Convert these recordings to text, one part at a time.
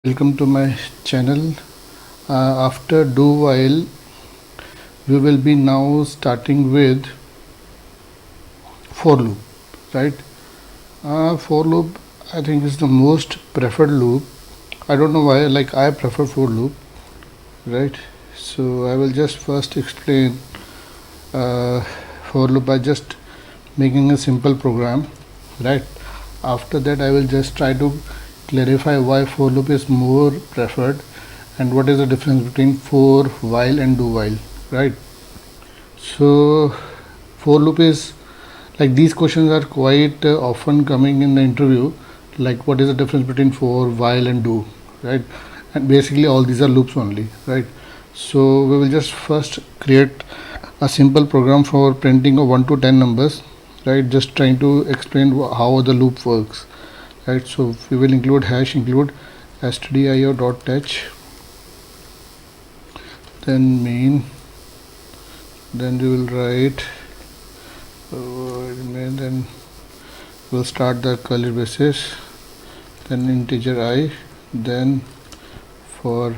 Welcome to my channel. After do while, we will be now starting with for loop, right? For loop, I think is the most preferred loop. I don't know why, like I prefer for loop, right? So I will just first explain uh, for loop by just making a simple program, right? After that, I will just try to clarify why for loop is more preferred and what is the difference between for while and do while, right? So for loop is like these questions are quite often coming in the interview, like what is the difference between for while and do, right? And basically all these are loops only, right? So we will just first create a simple program for printing of 1 to 10 numbers, right? Just trying to explain how the loop works, right? So we will include hash include stdio.h, then main, then we will write then we'll start the curly braces, then integer I, then for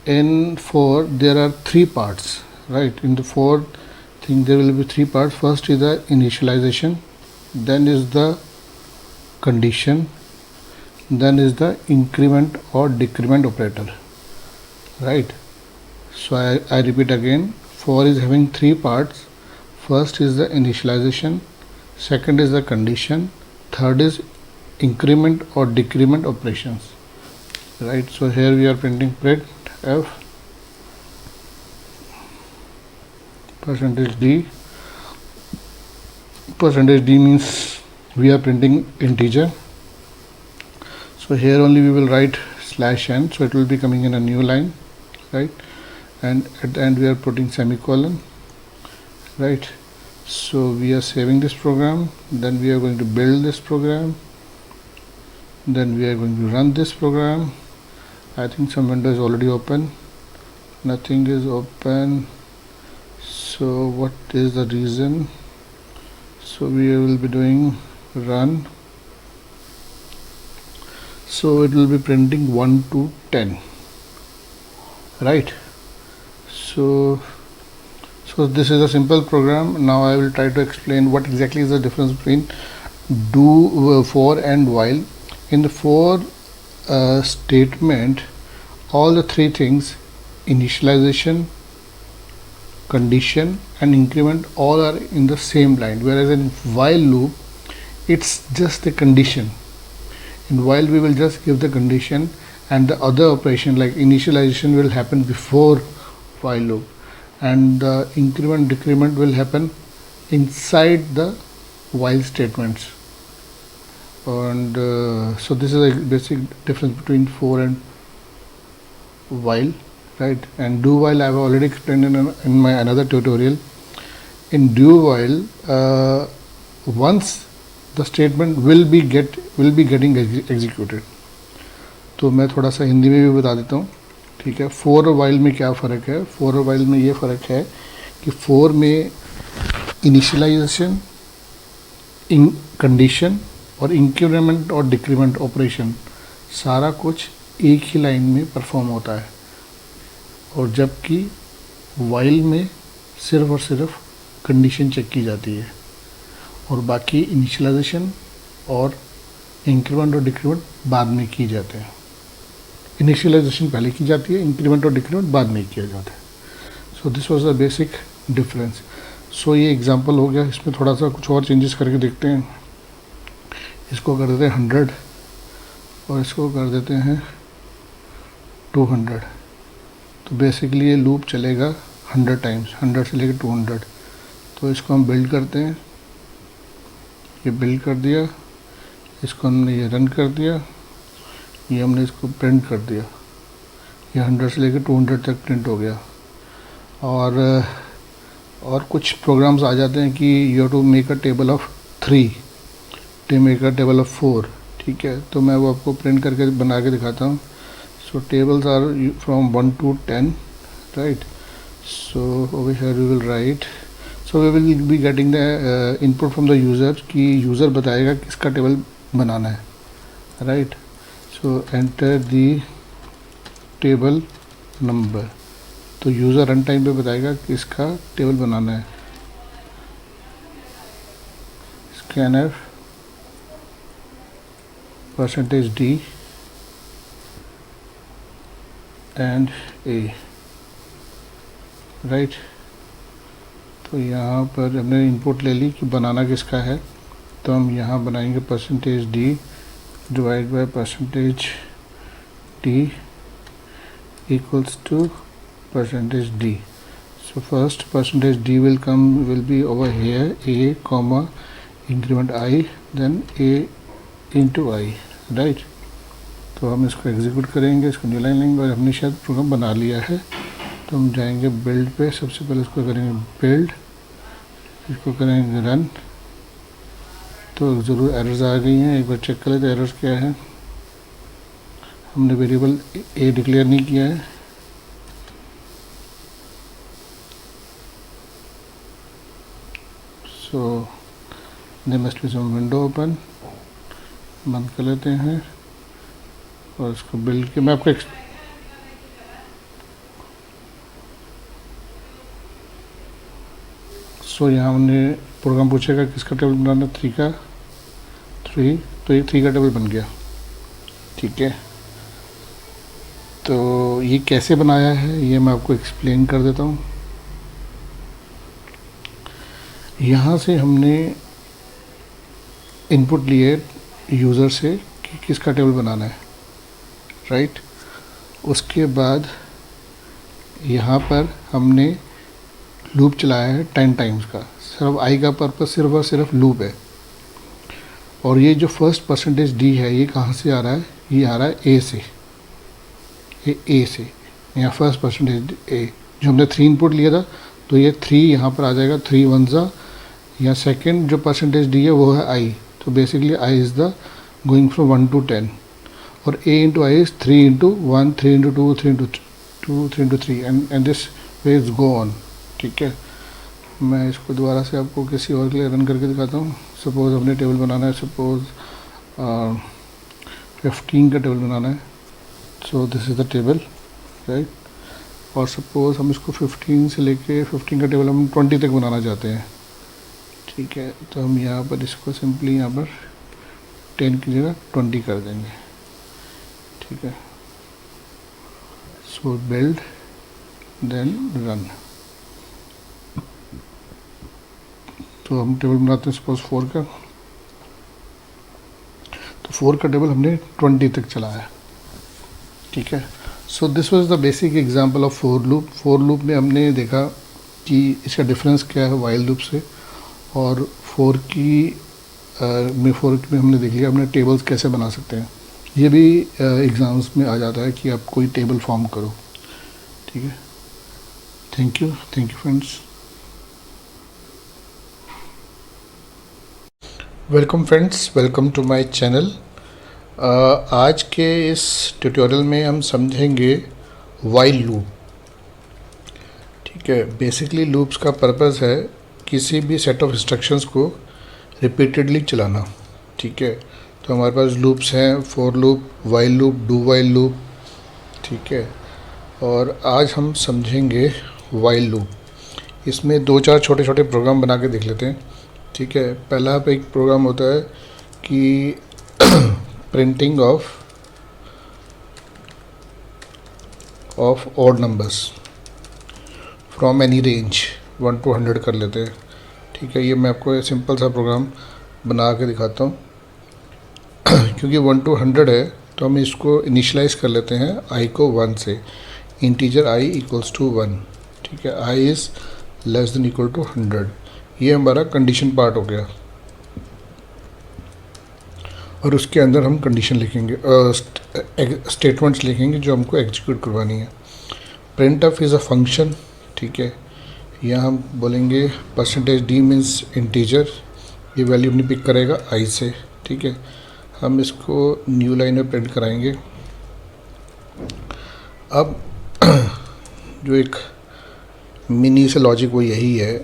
n for there are three parts, right? In the for thing there will be three parts. First is the initialization, then is the condition, then is the increment or decrement operator, right? So I repeat again, for is having three parts. First is the initialization, second is the condition, third is increment or decrement operations, right? So here we are printing print f %d. %d means we are printing integer. So here only we will write /n, so it will be coming in a new line, right? And at the end we are putting semicolon, right? So we are saving this program, then we are going to build this program, then we are going to run this program. I think some window is already open, nothing is open. So what is the reason? So we will be doing run, so it will be printing 1 to 10, right? So this is a simple program. Now I will try to explain what exactly is the difference between do, for and while. In the for statement, all the three things, initialization, condition and increment, all are in the same line, whereas in while loop it's just the condition. In while we will just give the condition and the other operation like initialization will happen before while loop, and the increment decrement will happen inside the while statements. And so this is a basic difference between for and while, right? And do while I have already explained in my another tutorial. In do while, once the statement will be getting executed. तो मैं थोड़ा सा हिंदी में भी बता देता हूँ, ठीक है? फोर और वाइल में क्या फ़र्क है? फोर और वाइल में ये फ़र्क है कि फोर में इनिशियलाइजेशन, कंडीशन और इंक्रीमेंट और डिक्रीमेंट ऑपरेशन सारा कुछ एक ही लाइन में परफॉर्म होता है, और जबकि वाइल में सिर्फ और सिर्फ कंडीशन चेक की जाती है और बाकी इनिशियलाइजेशन और इंक्रीमेंट और डिक्रीमेंट बाद में किए जाते हैं। इनिशियलाइजेशन पहले की जाती है, इंक्रीमेंट और डिक्रीमेंट बाद में किया जाता है। So this was the basic difference. So ये एग्जांपल हो गया, इसमें थोड़ा सा कुछ और चेंजेस करके देखते हैं। इसको कर देते हैं 100 और इसको कर देते हैं 200। तो बेसिकली ये लूप चलेगा 100 टाइम्स, 100 से लेकर 200। तो इसको हम बिल्ड करते हैं, ये बिल्ड कर दिया, इसको हमने ये रन कर दिया, ये हमने इसको प्रिंट कर दिया, ये 100 से लेकर 200 तक प्रिंट हो गया। और कुछ प्रोग्राम्स आ जाते हैं कि you have to make a table of 3, to make a table of 4, ठीक है? तो मैं वो आपको प्रिंट करके बना के दिखाता हूँ। So tables are from 1 to 10, right? So over here we will write, so we will be getting the input from the user कि यूज़र बताएगा किसका टेबल बनाना है, राइट? So enter the table number. तो यूज़र रन टाइम पे बताएगा कि इसका टेबल बनाना है। Scanner %d and a, right. तो यहाँ पर हमने इनपुट ले ली कि बनाना किसका है, तो हम यहाँ बनाएंगे %d divide by %d equals to %d. So first %d will be over here, a comma increment I, then a into I, right। तो हम इसको एग्जीक्यूट करेंगे, इसको न्यू लाइन लेंगे और हमने शायद प्रोग्राम बना लिया है। तो हम जाएंगे बिल्ड पे, सबसे पहले इसको करेंगे बिल्ड, इसको करेंगे रन। तो ज़रूर एरर्स आ गई हैं, एक बार चेक कर लेते हैं एरर्स क्या है। हमने वेरिएबल a डिक्लेयर नहीं किया है, so there must be some window open. बंद कर लेते हैं और इसको बिल्ड के मैं आपको यहाँ हमने प्रोग्राम पूछेगा किसका टेबल बनाना, 3 का 3, तो ये 3 का टेबल बन गया, ठीक है। तो ये कैसे बनाया है ये मैं आपको एक्सप्लेन कर देता हूँ। यहाँ से हमने इनपुट लिए यूज़र से कि किसका टेबल बनाना है, राइट। उसके बाद यहाँ पर हमने लूप चलाया है 10 टाइम्स का। सिर्फ आई का पर्पस सिर्फ और सिर्फ लूप है। और ये जो फर्स्ट %d है ये कहाँ से आ रहा है, ये आ रहा है ए से, ये ए से, यहाँ फर्स्ट %a जो हमने 3 इनपुट लिया था, तो ये 3 यहाँ पर आ जाएगा, 3 1 या सेकेंड जो %d है वो है i। तो basically i is the going from 1 to 10 और a into i is 3 into 1, 3 into 2, 3 into 2, 3 into 3 and this way is go on, ठीक है। मैं इसको दोबारा से आपको किसी और के लिए रन करके दिखाता हूँ। सपोज़ हमने टेबल बनाना है, सपोज़ 15 का टेबल बनाना है, so this is the table, right. और सपोज़ हम इसको 15 से लेके 15 का टेबल हम 20 तक बनाना चाहते हैं, ठीक है। तो हम यहाँ पर इसको सिंपली यहाँ पर 10 की जगह 20 कर देंगे, ठीक है। So build then run. तो हम टेबल बनाते हैं सपोज 4 का, तो 4 का टेबल हमने 20 तक चलाया, ठीक है। So this was the basic example of for loop. For loop में हमने देखा कि इसका डिफरेंस क्या है वाइल लूप से, और फोर में हमने देख लिया हमने टेबल्स कैसे बना सकते हैं। ये भी एग्ज़ाम्स में आ जाता है कि आप कोई टेबल फॉर्म करो, ठीक है। Thank you friends. Welcome friends, welcome to my channel. आज के इस ट्यूटोरियल में हम समझेंगे वाइल लूप, ठीक है। बेसिकली लूप्स का पर्पस है किसी भी सेट ऑफ इंस्ट्रक्शंस को रिपीटेडली चलाना, ठीक है। तो हमारे पास लूप्स हैं, for loop, while loop, do while loop, ठीक है। और आज हम समझेंगे वाइल लूप। इसमें 2-4 छोटे छोटे प्रोग्राम बना के देख लेते हैं, ठीक है। पहला एक प्रोग्राम होता है कि printing of odd numbers from any range 1 to 100 कर लेते हैं, ठीक है। ये मैं आपको एक सिंपल सा प्रोग्राम बना के दिखाता हूँ। क्योंकि 1 to 100 है तो हम इसको इनिशलाइज कर लेते हैं i को 1 से, इंटीजर i इक्वल्स टू 1, ठीक है। i is less than equal to 100। ये हमारा कंडीशन पार्ट हो गया, और उसके अंदर हम कंडीशन लिखेंगे, स्टेटमेंट्स लिखेंगे जो हमको एग्जीक्यूट करवानी है। Print of is a function, ठीक है। यहाँ हम बोलेंगे %d मीन्स इंटीजर, ये वैल्यू अपनी पिक करेगा i से, ठीक है। हम इसको न्यू लाइन में प्रिंट कराएंगे। अब जो एक मिनी से लॉजिक वो यही है,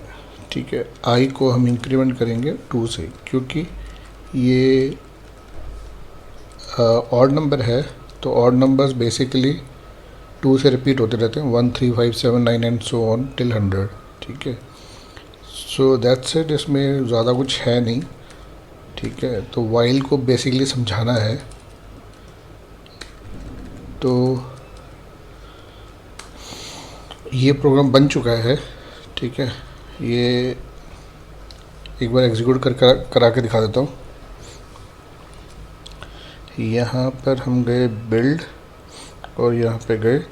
ठीक है। i को हम इंक्रीमेंट करेंगे 2 से, क्योंकि ये ऑड नंबर है तो ऑड नंबर्स बेसिकली 2 से रिपीट होते रहते हैं, 1 3 5 7 9 एंड सो ऑन टिल 100। ठीक है, सो दैट्स इट, इसमें ज़्यादा कुछ है नहीं। ठीक है, तो वाइल को बेसिकली समझाना है। तो ये प्रोग्राम बन चुका है। ठीक है, ये एक बार एग्जीक्यूट करा के दिखा देता हूँ। यहाँ पर हम गए बिल्ड और यहाँ पे गए,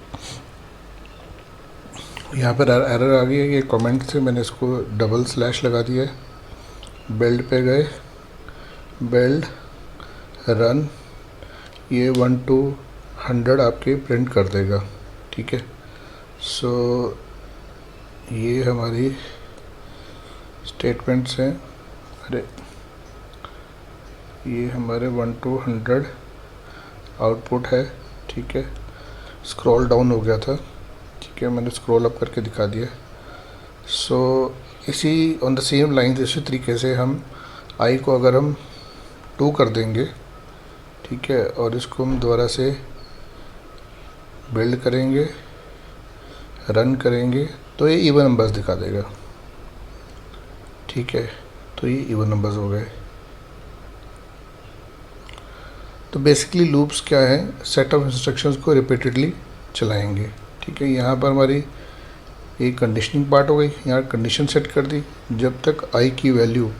यहाँ पर एरर आ गई है, ये कमेंट से मैंने इसको डबल स्लैश लगा दिया है। बिल्ड पे गए, बिल्ड रन, ये 1 to 100 आपके प्रिंट कर देगा। ठीक है, सो ये हमारी स्टेटमेंट्स हैं। अरे ये हमारे 1 to 100 आउटपुट है। ठीक है, स्क्रॉल डाउन हो गया था। ठीक है, मैंने स्क्रॉल अप करके दिखा दिया। सो इसी ऑन द सेम लाइन इसी तरीके से हम आई को अगर हम 2 कर देंगे, ठीक है, और इसको हम दोबारा से बिल्ड करेंगे, रन करेंगे, तो ये इवन नंबर्स दिखा देगा। ठीक है, तो ये इवन नंबर्स हो गए। तो बेसिकली लूप्स क्या है, सेट ऑफ इंस्ट्रक्शंस को रिपीटेडली चलाएंगे। ठीक है, यहाँ पर हमारी एक कंडीशनिंग पार्ट हो गई, यहाँ कंडीशन सेट कर दी, जब तक आई की वैल्यू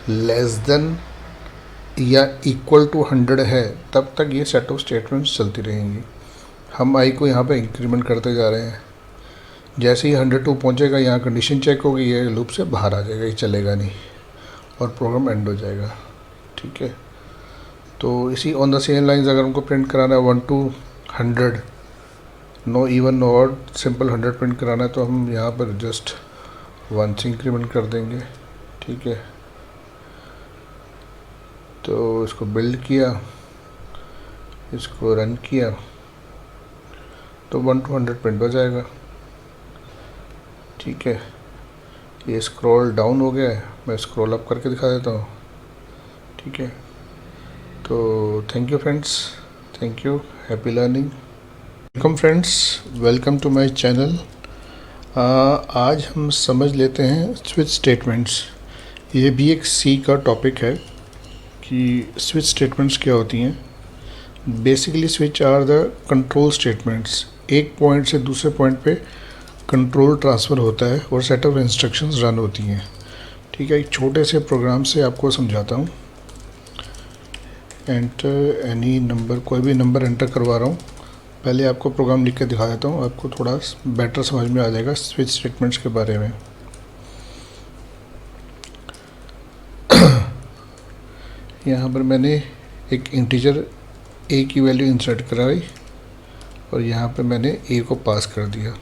लेस देन या इक्वल टू 100 है तब तक ये सेट ऑफ स्टेटमेंट्स चलती रहेंगी। हम आई को यहाँ पे इंक्रीमेंट करते जा रहे हैं, जैसे ही 102 पहुँचेगा यहाँ कंडीशन चेक होगी, ये लूप से बाहर आ जाएगा, ये चलेगा नहीं और प्रोग्राम एंड हो जाएगा। ठीक है, तो इसी ऑन द सेम लाइन्स अगर हमको प्रिंट कराना है 1 to 100, no even know odd, simple 100 print कराना है, तो हम यहाँ पर जस्ट 1 से इंक्रीमेंट कर देंगे। ठीक है, तो इसको बिल्ड किया, इसको रन किया, तो 1 to 100 प्रिंट हो जाएगा। ठीक है, ये स्क्रॉल डाउन हो गया है, मैं स्क्रॉल अप करके दिखा देता हूँ। ठीक है, तो thank you friends, thank you, happy learning. Welcome friends, welcome to my channel. आज हम समझ लेते हैं स्विच स्टेटमेंट्स। ये भी एक सी का टॉपिक है कि स्विच स्टेटमेंट्स क्या होती हैं। Basically switch are the control statements. एक पॉइंट से दूसरे पॉइंट पे कंट्रोल ट्रांसफ़र होता है और सेट ऑफ इंस्ट्रक्शंस रन होती हैं। ठीक है, एक छोटे से प्रोग्राम से आपको समझाता हूँ। एंटर एनी नंबर, कोई भी नंबर एंटर करवा रहा हूँ। पहले आपको प्रोग्राम लिख के दिखा देता हूँ, आपको थोड़ा बेटर समझ में आ जाएगा स्विच स्टेटमेंट्स के बारे में। यहाँ पर मैंने एक इंटीजर ए की वैल्यू इंसर्ट कराई और यहाँ पे मैंने ए को पास कर दिया।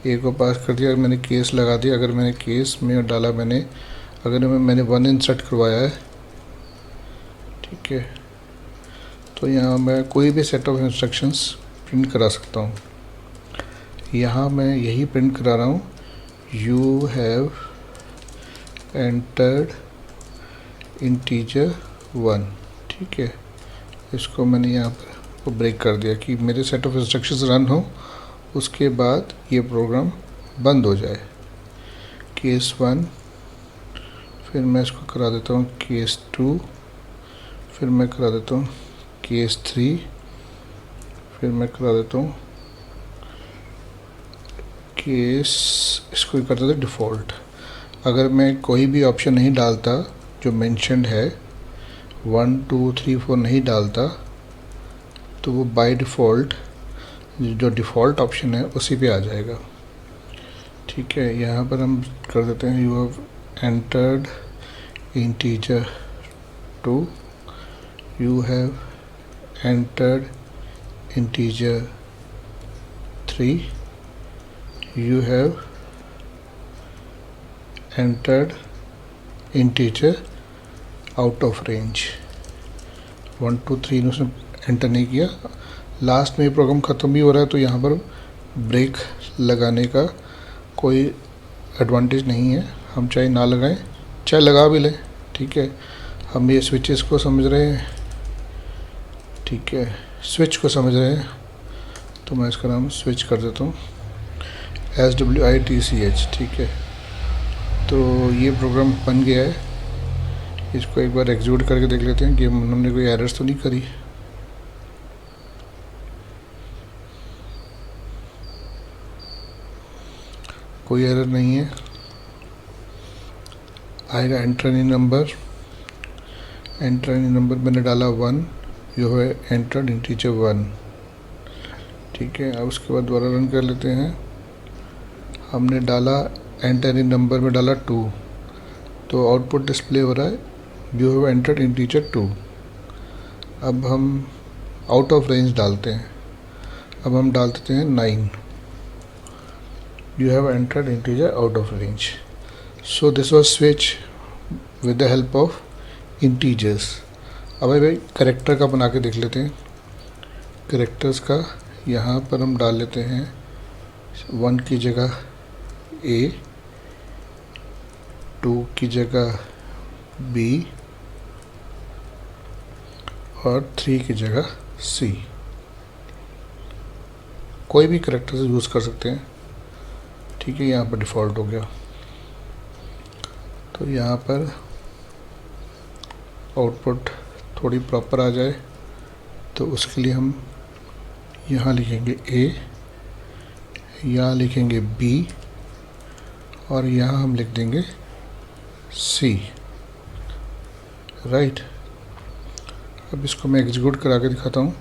ए को पास कर दिया, मैंने केस लगा दिया। अगर मैंने केस में डाला, अगर मैंने 1 इंसर्ट करवाया है, ठीक है, तो यहाँ मैं कोई भी सेट ऑफ इंस्ट्रक्शंस प्रिंट करा सकता हूँ। यहाँ मैं यही प्रिंट करा रहा हूँ, यू हैव एंटर्ड इंटीजर 1। ठीक है, इसको मैंने यहाँ पर ब्रेक कर दिया कि मेरे सेट ऑफ इंस्ट्रक्शंस रन हो, उसके बाद ये प्रोग्राम बंद हो जाए। केस 1, फिर मैं इसको करा देता हूँ केस 2, फिर मैं करा देता हूँ केस 3, फिर मैं करा देता हूँ केस, इसको कर देता डिफ़ॉल्ट। अगर मैं कोई भी ऑप्शन नहीं डालता जो मेंशन्ड है, 1 2 3 4 नहीं डालता, तो वो बाय डिफ़ॉल्ट जो डिफ़ॉल्ट ऑप्शन है उसी पे आ जाएगा। ठीक है, यहाँ पर हम कर देते हैं you have entered integer 2, you have entered integer 3, you have entered integer out of range। 1 2 3 ने उसने एंटर नहीं किया। लास्ट में ये प्रोग्राम ख़त्म भी हो रहा है, तो यहाँ पर ब्रेक लगाने का कोई एडवांटेज नहीं है। हम चाहे ना लगाएं, चाहे लगा भी लें। ठीक है, हम ये स्विचेस को समझ रहे हैं। ठीक है, स्विच को समझ रहे हैं तो मैं इसका नाम स्विच कर देता हूँ, SWITCH। ठीक है, तो ये प्रोग्राम बन गया है। इसको एक बार एग्जीक्यूट करके देख लेते हैं कि हमने कोई एरर्स तो नहीं करी। कोई एरर नहीं है। आएगा enter any number, enter any number मैंने डाला 1, यू है एंटर्ड इंटीजर 1। ठीक है, अब उसके बाद दोबारा रन कर लेते हैं। हमने डाला एंटर एनी नंबर में डाला 2, तो आउटपुट डिस्प्ले हो रहा है यू हैव एंटर्ड इंटीजर 2। अब हम आउट ऑफ रेंज डालते हैं। अब हम डाल देते हैं 9, you have entered integer out of range. So this was switch with the help of integers. अब भाई करेक्टर का बना के देख लेते हैं। करेक्टर्स का यहाँ पर हम डाल लेते हैं 1 की जगह A, 2 की जगह B और 3 की जगह C। कोई भी करेक्टर्स यूज़ कर सकते हैं। ठीक है, यहाँ पर डिफ़ॉल्ट हो गया। तो यहाँ पर आउटपुट थोड़ी प्रॉपर आ जाए तो उसके लिए हम यहाँ लिखेंगे A, यहाँ लिखेंगे B और यहाँ हम लिख देंगे C। राइट, अब इसको मैं एग्जीक्यूट करा के दिखाता हूँ।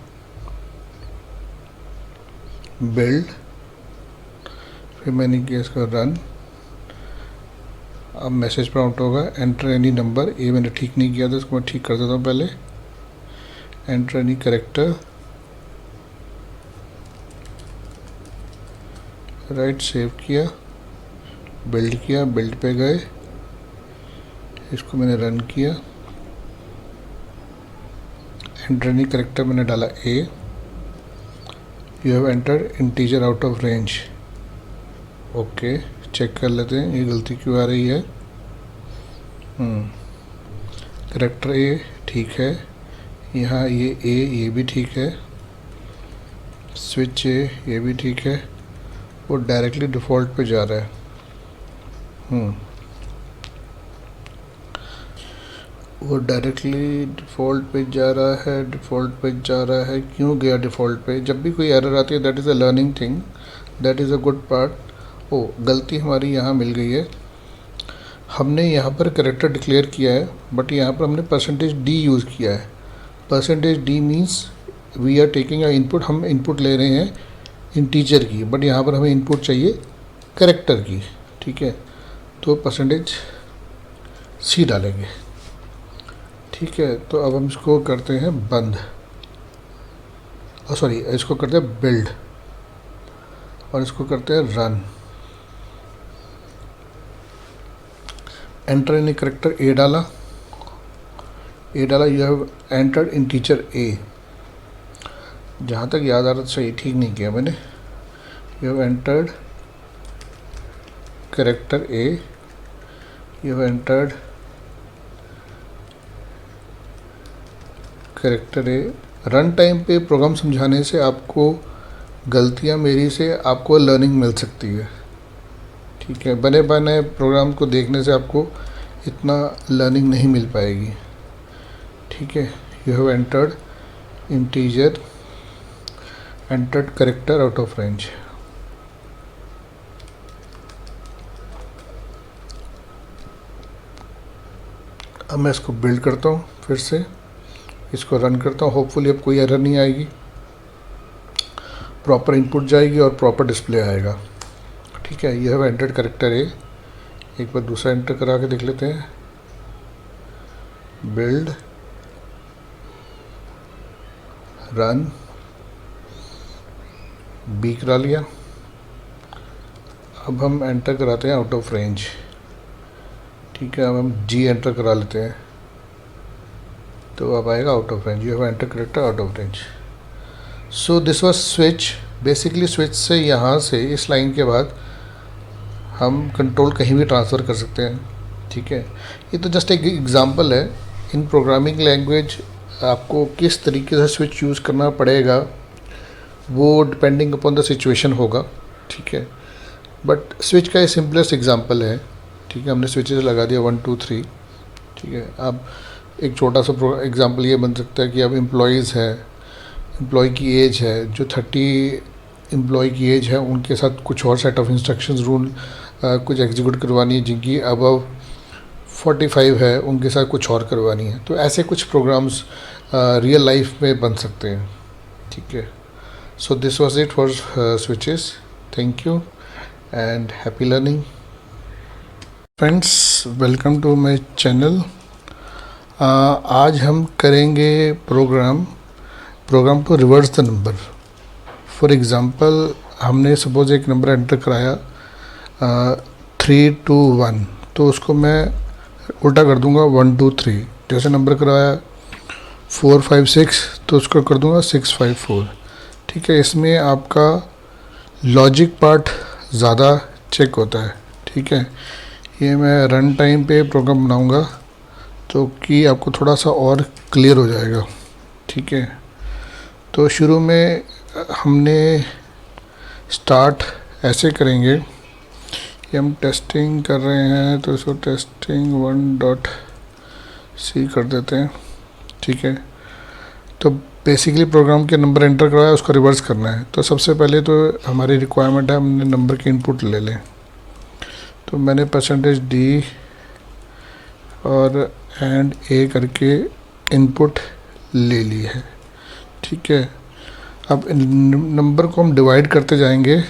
बिल्ड, फिर मैंने किया इसका रन। अब मैसेज प्रॉम्प्ट होगा एंटर एनी नंबर। ये मैंने ठीक नहीं किया था, इसको मैं ठीक कर देता हूँ पहले। Enter any character, right, save किया, बिल्ड पे गए, इसको मैंने रन किया। एंटर एनी करेक्टर मैंने डाला A, you have entered integer out of range. Okay, check कर लेते हैं ये गलती क्यों आ रही है। करेक्टर A ठीक है, यहाँ ये A ये भी ठीक है, स्विच A ये भी ठीक है, वो डायरेक्टली डिफ़ॉल्ट पे जा रहा है। वो डायरेक्टली डिफ़ॉल्ट पे जा रहा है। क्यों गया डिफ़ॉल्ट पे? जब भी कोई एरर आती है that is a learning thing, that is a good part. ओ, गलती हमारी यहाँ मिल गई है। हमने यहाँ पर करेक्टर डिक्लेयर किया है बट यहाँ पर हमने %d यूज़ किया है। %d means we are taking a input, हम इनपुट ले रहे हैं इंटीजर की, बट यहाँ पर हमें इनपुट चाहिए करेक्टर की। ठीक है, तो %c डालेंगे। ठीक है, तो अब हम इसको करते हैं बंद, सॉरी इसको करते हैं बिल्ड और इसको करते हैं run. Enter any character A डाला, you have entered integer A। जहाँ तक याद आ रहा था सही ठीक नहीं किया मैंने। You have entered character A, you have entered character A। Run time पे प्रोग्राम समझाने से आपको गलतियाँ मेरी से आपको लर्निंग मिल सकती है। ठीक है, बने बने प्रोग्राम को देखने से आपको इतना लर्निंग नहीं मिल पाएगी। ठीक है, you have entered integer, entered character out of range. अब मैं इसको बिल्ड करता हूँ, फिर से इसको रन करता हूँ। होपफुली अब कोई एरर नहीं आएगी, प्रॉपर इनपुट जाएगी और प्रॉपर डिस्प्ले आएगा। ठीक है, you have entered character A। एक बार दूसरा एंटर करा के देख लेते हैं। बिल्ड, रन, B करा लिया। अब हम एंटर कराते हैं आउट ऑफ रेंज। ठीक है, अब हम G एंटर करा लेते हैं तो अब आएगा out of range. You have enter character out of range. So this was switch. Basically switch से यहाँ से इस लाइन के बाद हम कंट्रोल कहीं भी ट्रांसफ़र कर सकते हैं। ठीक है, ये तो जस्ट एक एग्जांपल है। इन प्रोग्रामिंग लैंग्वेज आपको किस तरीके से स्विच यूज़ करना पड़ेगा वो डिपेंडिंग अपॉन द सिचुएशन होगा, ठीक है। बट स्विच का ये सिंपलेस्ट एग्जांपल है, ठीक है। हमने स्विचेस लगा दिया 1 2 3, ठीक है। अब एक छोटा सा एग्जांपल ये बन सकता है कि अब एम्प्लॉयज़ है, एम्प्लॉय की एज है, जो 30 एम्प्लॉय की एज है उनके साथ कुछ और सेट ऑफ इंस्ट्रक्शंस रूल कुछ एग्जीक्यूट करवानी है, जिनकी अबव 45 है उनके साथ कुछ और करवानी है। तो ऐसे कुछ प्रोग्राम्स रियल लाइफ में बन सकते हैं, ठीक है। So this was it for switches. Thank you and happy learning. Friends, welcome to my channel. आज हम करेंगे प्रोग्राम को reverse the number. For example, हमने सपोज एक नंबर एंटर कराया 3 2 1, तो उसको मैं उल्टा कर दूंगा 1 2 3। जैसे नंबर कराया 4 5 6, तो उसको कर दूंगा 6 5 4, ठीक है। इसमें आपका लॉजिक पार्ट ज़्यादा चेक होता है, ठीक है। ये मैं रन टाइम पे प्रोग्राम बनाऊंगा तो कि आपको थोड़ा सा और क्लियर हो जाएगा, ठीक है। तो शुरू में हमने स्टार्ट ऐसे करेंगे कि हम टेस्टिंग कर रहे हैं, तो इसको टेस्टिंग 1.c कर देते हैं, ठीक है। तो बेसिकली प्रोग्राम के नंबर एंटर करवाया, उसको रिवर्स करना है। तो सबसे पहले तो हमारी रिक्वायरमेंट है हमने नंबर की इनपुट ले लें। तो मैंने %d और एंड ए करके इनपुट ले ली है, ठीक है। अब नंबर को हम डिवाइड करते जाएंगे,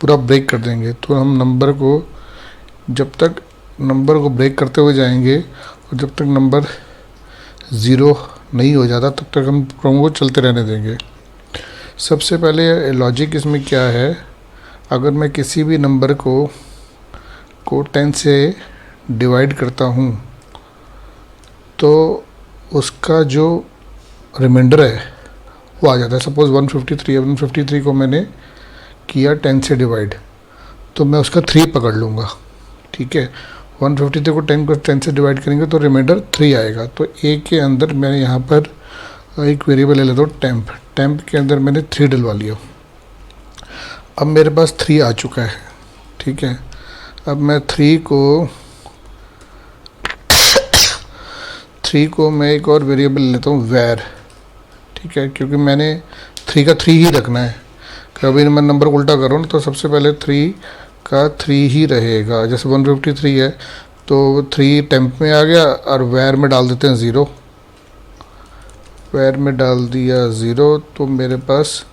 पूरा ब्रेक कर देंगे। तो हम नंबर को जब तक नंबर को ब्रेक करते हुए जाएंगे और जब तक नंबर 0 नहीं हो जाता तब तक हम प्रोग्राम को चलते रहने देंगे। सबसे पहले लॉजिक इसमें क्या है, अगर मैं किसी भी नंबर को 10 से डिवाइड करता हूँ तो उसका जो रिमाइंडर है वो आ जाता है। सपोज़ 153 है, 153 को मैंने किया 10 से डिवाइड, तो मैं उसका 3 पकड़ लूँगा, ठीक है। 153 को 10 से डिवाइड करेंगे तो रिमाइंडर 3 आएगा। तो ए के अंदर मैं यहाँ पर एक वेरिएबल ले लेता हूँ टेम्प के अंदर मैंने 3 डलवा लिया। अब मेरे पास 3 आ चुका है, ठीक है। अब मैं 3 को मैं एक और वेरिएबल लेता हूँ वैर, ठीक है, क्योंकि मैंने 3 का 3 ही रखना है। कभी मैं नंबर को उल्टा करूँ तो सबसे पहले 3 का 3 ही रहेगा। जैसे 153 है तो 3 टेम्प में आ गया और वैर में डाल देते हैं 0, वैर में डाल दिया 0, तो मेरे पास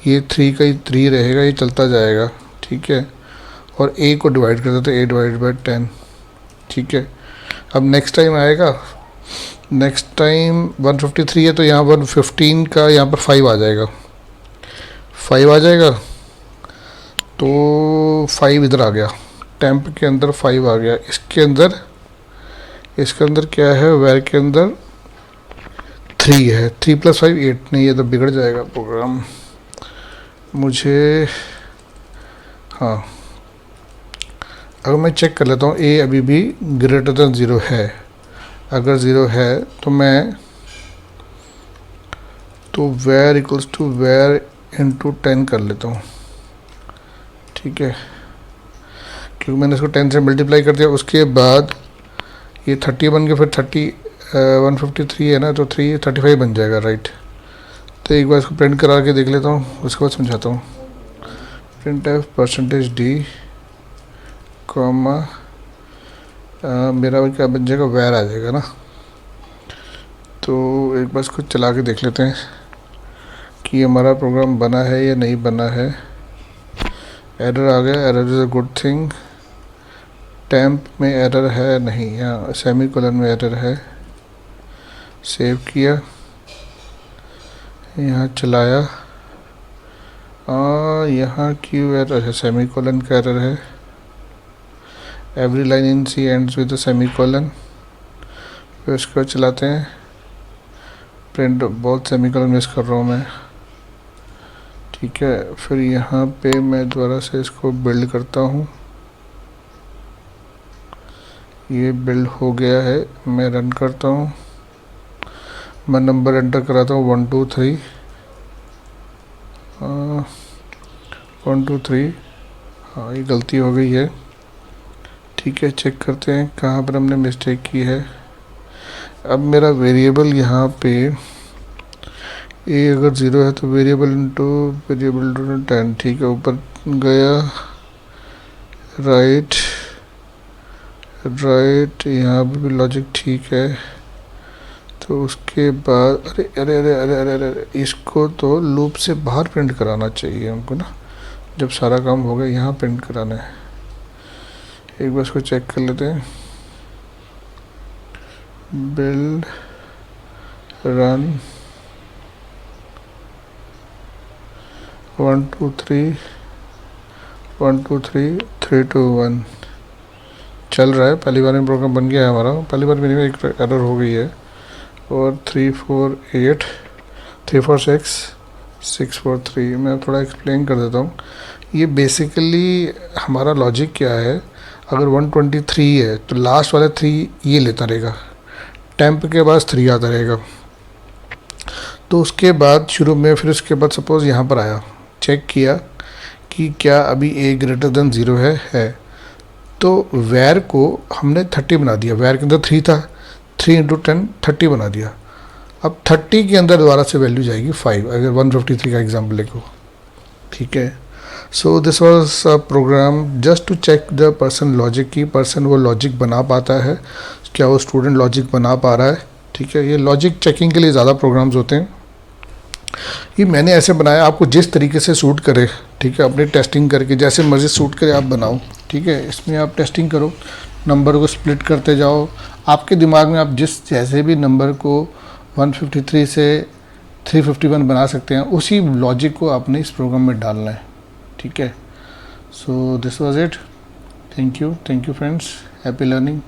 ये 3 का ही 3 रहेगा, ये चलता जाएगा, ठीक है। और a को डिवाइड कर देते हैं, a डिवाइड बाई 10, ठीक है। अब नेक्स्ट टाइम आएगा, नेक्स्ट टाइम 153 है तो यहाँ 115 का यहाँ पर 5 आ जाएगा, 5 आ जाएगा। तो 5 इधर आ गया, टेम्प के अंदर 5 आ गया। इसके अंदर क्या है, वैर के अंदर 3 है। 3 + 5 8 नहीं, ये तो बिगड़ जाएगा प्रोग्राम मुझे। हाँ, अगर मैं चेक कर लेता हूँ a अभी भी ग्रेटर देन 0 है। अगर 0 है तो वैर इक्वल्स टू वैर इंटू 10 कर लेता हूँ, ठीक है, क्योंकि मैंने इसको 10 से मल्टीप्लाई कर दिया। उसके बाद ये 30 बन गया, फिर 153 है ना, तो 35 बन जाएगा, राइट। तो एक बार इसको प्रिंट करा के देख लेता हूँ, उसके बाद समझाता हूँ। प्रिंट %d कॉमा मेरा क्या बन जाएगा, वैर आ जाएगा ना। तो एक बार इसको चला के देख लेते हैं कि हमारा प्रोग्राम बना है या नहीं बना है। एरर आ गया, error is a good thing. Temp में एरर है नहीं, यहाँ सेमीकोलन में एरर है। सेव किया, यहाँ चलाया, यहाँ क्यों एरर है, सेमीकोलन का एरर है। Every line in C ends with semicolon. फिर इसको चलाते हैं, प्रिंट बहुत सेमीकोलन मिस कर रहा हूँ मैं, ठीक है। फिर यहाँ पे मैं दोबारा से इसको बिल्ड करता हूँ, ये बिल्ड हो गया है। मैं रन करता हूँ, मैं नंबर एंटर कराता हूँ 1 2 3 1 2 3। हाँ, ये गलती हो गई है। ठीक है, चेक करते हैं कहाँ पर हमने मिस्टेक की है। अब मेरा वेरिएबल यहाँ पे ए अगर 0 है तो वेरिएबल इंटू 10। ठीक है, ऊपर गया, राइट राइट, यहाँ पे भी लॉजिक ठीक है। तो उसके बाद अरे अरे अरे अरे अरे अरे, इसको तो लूप से बाहर प्रिंट कराना चाहिए हमको ना। जब सारा काम हो गया यहाँ प्रिंट कराना है। एक बार इसको चेक कर लेते हैं। बिल्ड रन 1 2 3 1 2 3 3 2 1 चल रहा है। पहली बार में प्रोग्राम बन गया है हमारा। पहली बार में एक एरर हो गई है। और 3 4 8 3 4 6 6 4 3। मैं थोड़ा एक्सप्लेन कर देता हूँ। ये बेसिकली हमारा लॉजिक क्या है, अगर 123 है तो लास्ट वाले 3 ये लेता रहेगा, टेम्प के बाद 3 आता रहेगा। तो उसके बाद शुरू में, फिर उसके बाद सपोज़ यहाँ पर आया, चेक किया कि क्या अभी a ग्रेटर देन 0 है। तो वैर को हमने 30 बना दिया। वैर के अंदर 3 था, 3 इंटू 10 30 बना दिया। अब 30 के अंदर दोबारा से वैल्यू जाएगी 5, अगर 153 का एग्जाम्पल लेको। ठीक है, so this was a program just to check the person logic की पर्सन वो लॉजिक बना पाता है, क्या वो स्टूडेंट लॉजिक बना पा रहा है। ठीक है, ये लॉजिक चेकिंग के लिए ज़्यादा प्रोग्राम्स होते हैं। ये मैंने ऐसे बनाया, आपको जिस तरीके से सूट करे, ठीक है, अपनी टेस्टिंग करके जैसे मर्जी सूट करे आप बनाओ। ठीक है, इसमें आप टेस्टिंग करो, नंबर को स्प्लिट करते जाओ। आपके दिमाग में आप जिस जैसे भी नंबर को 153 से 351 बना सकते हैं, उसी लॉजिक को आपने इस प्रोग्राम में डालना है। ठीक है, so this was it. Thank you friends, happy learning.